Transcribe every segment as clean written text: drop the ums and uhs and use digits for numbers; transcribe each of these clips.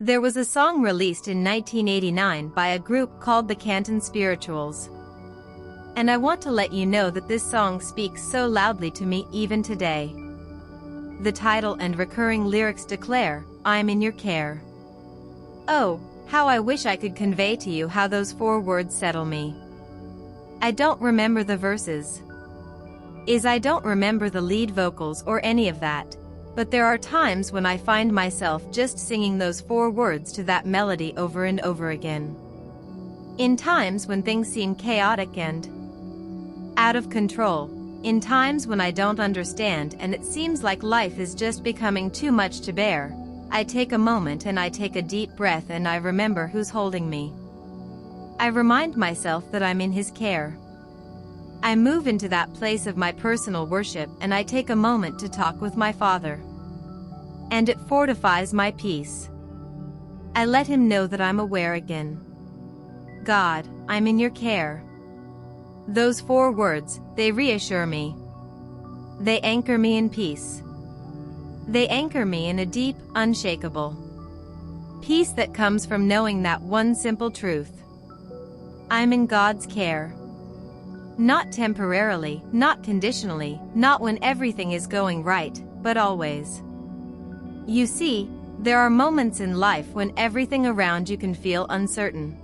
There was a song released in 1989 by a group called the Canton Spirituals. And I want to let you know that this song speaks so loudly to me even today. The title and recurring lyrics declare, "I'm in your care." Oh, how I wish I could convey to you how those 4 words settle me. I don't remember the verses. I don't remember the lead vocals or any of that. But there are times when I find myself just singing those 4 words to that melody over and over again. In times when things seem chaotic and out of control, in times when I don't understand and it seems like life is just becoming too much to bear, I take a moment and I take a deep breath and I remember who's holding me. I remind myself that I'm in His care. I move into that place of my personal worship and I take a moment to talk with my Father. And it fortifies my peace. I let Him know that I'm aware again. God, I'm in your care. Those 4 words, they reassure me. They anchor me in peace. They anchor me in a deep, unshakable peace that comes from knowing that one simple truth. I'm in God's care. Not temporarily, not conditionally, not when everything is going right, but always. You see, there are moments in life when everything around you can feel uncertain.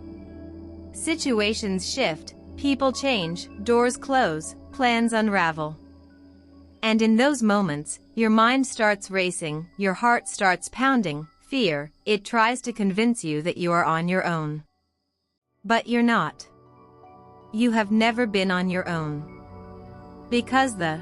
Situations shift, people change, doors close, plans unravel. And in those moments, your mind starts racing, your heart starts pounding, fear, it tries to convince you that you are on your own. But you're not. You have never been on your own. Because the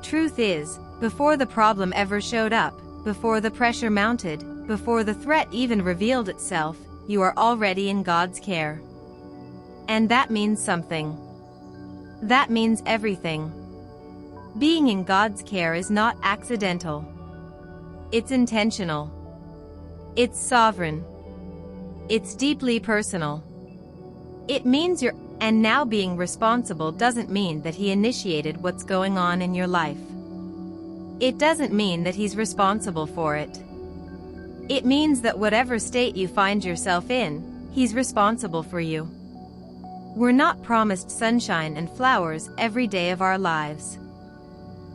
truth is, before the problem ever showed up, before the pressure mounted, before the threat even revealed itself, you are already in God's care. And that means something. That means everything. Being in God's care is not accidental. It's intentional. It's sovereign. It's deeply personal. It means you're and now being responsible doesn't mean that He initiated what's going on in your life. It doesn't mean that He's responsible for it. It means that whatever state you find yourself in, He's responsible for you. We're not promised sunshine and flowers every day of our lives.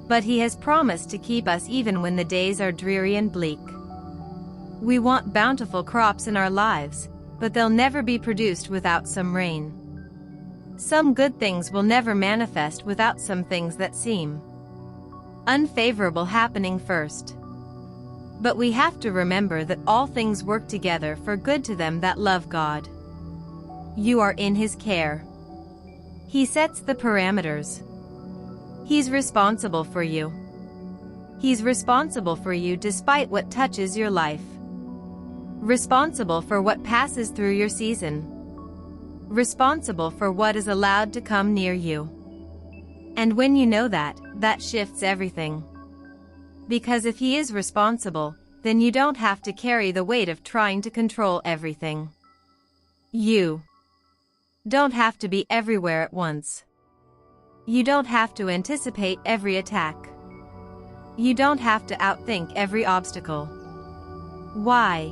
But He has promised to keep us even when the days are dreary and bleak. We want bountiful crops in our lives, but they'll never be produced without some rain. Some good things will never manifest without some things that seem unfavorable happening first. But we have to remember that all things work together for good to them that love God. You are in His care. He sets the parameters. He's responsible for you. He's responsible for you despite what touches your life. Responsible for what passes through your season. Responsible for what is allowed to come near you. And when you know that, that shifts everything. Because if He is responsible, then you don't have to carry the weight of trying to control everything. You don't have to be everywhere at once. You don't have to anticipate every attack. You don't have to outthink every obstacle. Why?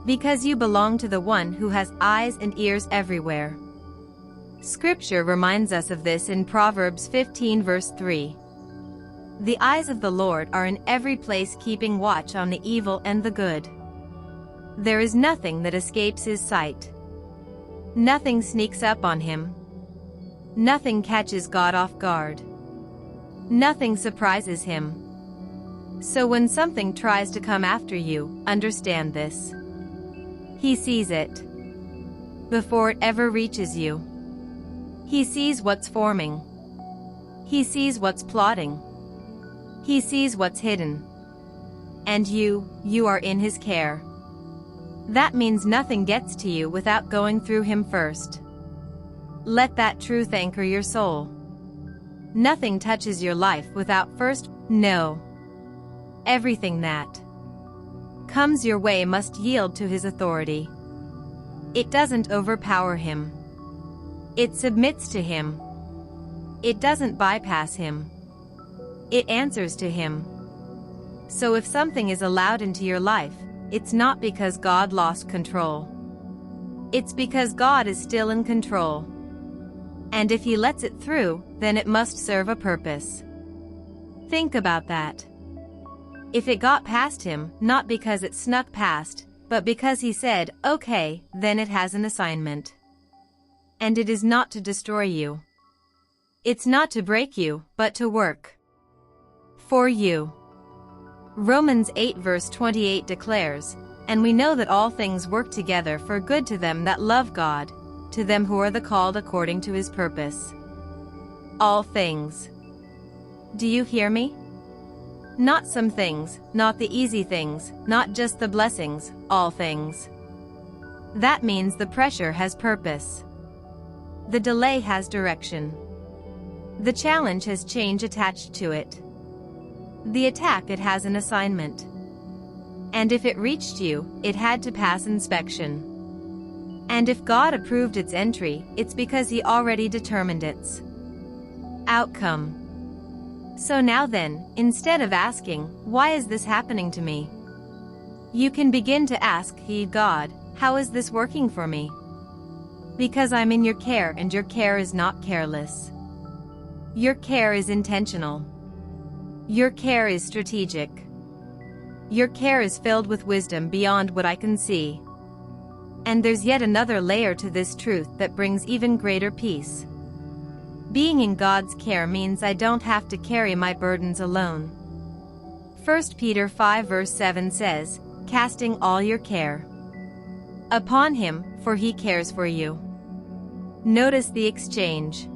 Because you belong to the One who has eyes and ears everywhere. Scripture reminds us of this in Proverbs 15 verse 3. The eyes of the Lord are in every place, keeping watch on the evil and the good. There is nothing that escapes His sight. Nothing sneaks up on Him. Nothing catches God off guard. Nothing surprises Him. So when something tries to come after you, understand this. He sees it before it ever reaches you. He sees what's forming. He sees what's plotting. He sees what's hidden. And you are in His care. That means nothing gets to you without going through Him first. Let that truth anchor your soul. Nothing touches your life without first. No. Everything that comes your way must yield to His authority. It doesn't overpower Him. It submits to Him. It doesn't bypass Him. It answers to Him. So if something is allowed into your life, it's not because God lost control. It's because God is still in control. And if He lets it through, then it must serve a purpose. Think about that. If it got past Him, not because it snuck past, but because He said, okay, then it has an assignment. And it is not to destroy you. It's not to break you, but to work for you. Romans 8 verse 28 declares, "And we know that all things work together for good to them that love God, to them who are the called according to His purpose." All things. Do you hear me? Not some things, not the easy things, not just the blessings, all things. That means the pressure has purpose. The delay has direction. The challenge has change attached to it. The attack, it has an assignment. And if it reached you, it had to pass inspection. And if God approved its entry, it's because He already determined its outcome. So now then, instead of asking, why is this happening to me? You can begin to ask, God, how is this working for me? Because I'm in your care, and your care is not careless. Your care is intentional. Your care is strategic. Your care is filled with wisdom beyond what I can see. And there's yet another layer to this truth that brings even greater peace. Being in God's care means I don't have to carry my burdens alone. 1 Peter 5 verse 7 says, "Casting all your care upon Him, for He cares for you." Notice the exchange.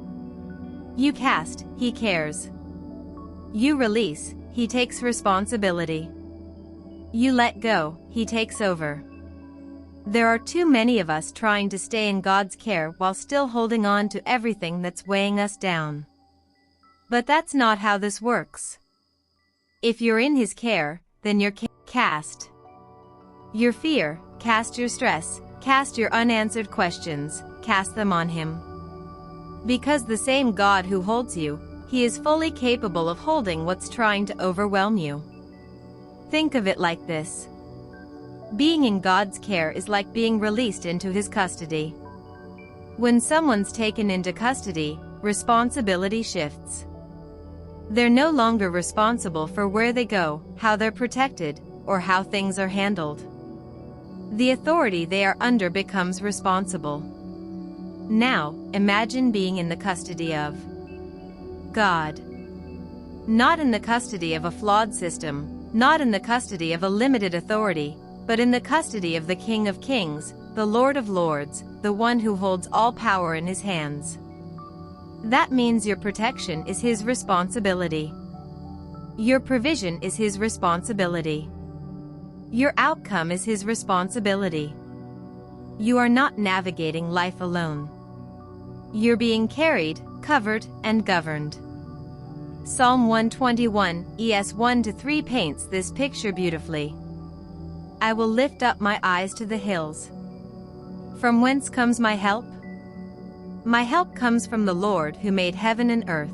You cast, He cares. You release, He takes responsibility. You let go, He takes over. There are too many of us trying to stay in God's care while still holding on to everything that's weighing us down. But that's not how this works. If you're in His care, then you're cast your fear, cast your stress, cast your unanswered questions, cast them on Him. Because the same God who holds you, He is fully capable of holding what's trying to overwhelm you. Think of it like this. Being in God's care is like being released into His custody. When someone's taken into custody, responsibility shifts. They're no longer responsible for where they go, how they're protected, or how things are handled. The authority they are under becomes responsible. Now, imagine being in the custody of God. Not in the custody of a flawed system, not in the custody of a limited authority, but in the custody of the King of Kings, the Lord of Lords, the one who holds all power in His hands. That means your protection is His responsibility. Your provision is His responsibility. Your outcome is His responsibility. You are not navigating life alone. You're being carried, covered, and governed. Psalm 121, ES 1-3 paints this picture beautifully. I will lift up my eyes to the hills. From whence comes my help? My help comes from the Lord who made heaven and earth.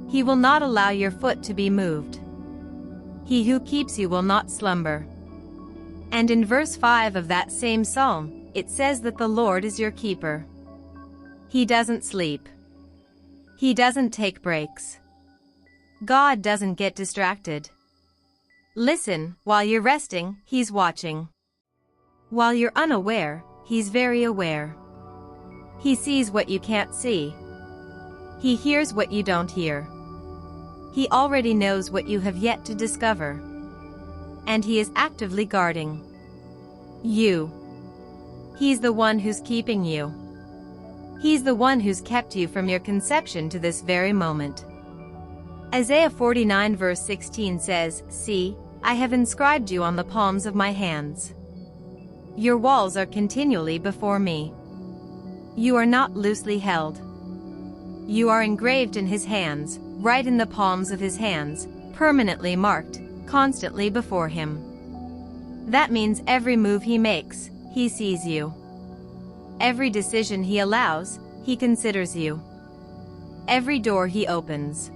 He will not allow your foot to be moved. He who keeps you will not slumber. And in verse 5 of that same psalm, it says that the Lord is your keeper. He doesn't sleep. He doesn't take breaks. God doesn't get distracted. Listen, while you're resting, He's watching. While you're unaware, He's very aware. He sees what you can't see. He hears what you don't hear. He already knows what you have yet to discover. And He is actively guarding you. He's the one who's keeping you. He's the one who's kept you from your conception to this very moment. Isaiah 49 verse 16 says, "See, I have inscribed you on the palms of my hands. Your walls are continually before me. You are not loosely held. You are engraved in His hands, right in the palms of His hands, permanently marked, constantly before Him." That means every move He makes, He sees you. Every decision He allows, He considers you. Every door He opens,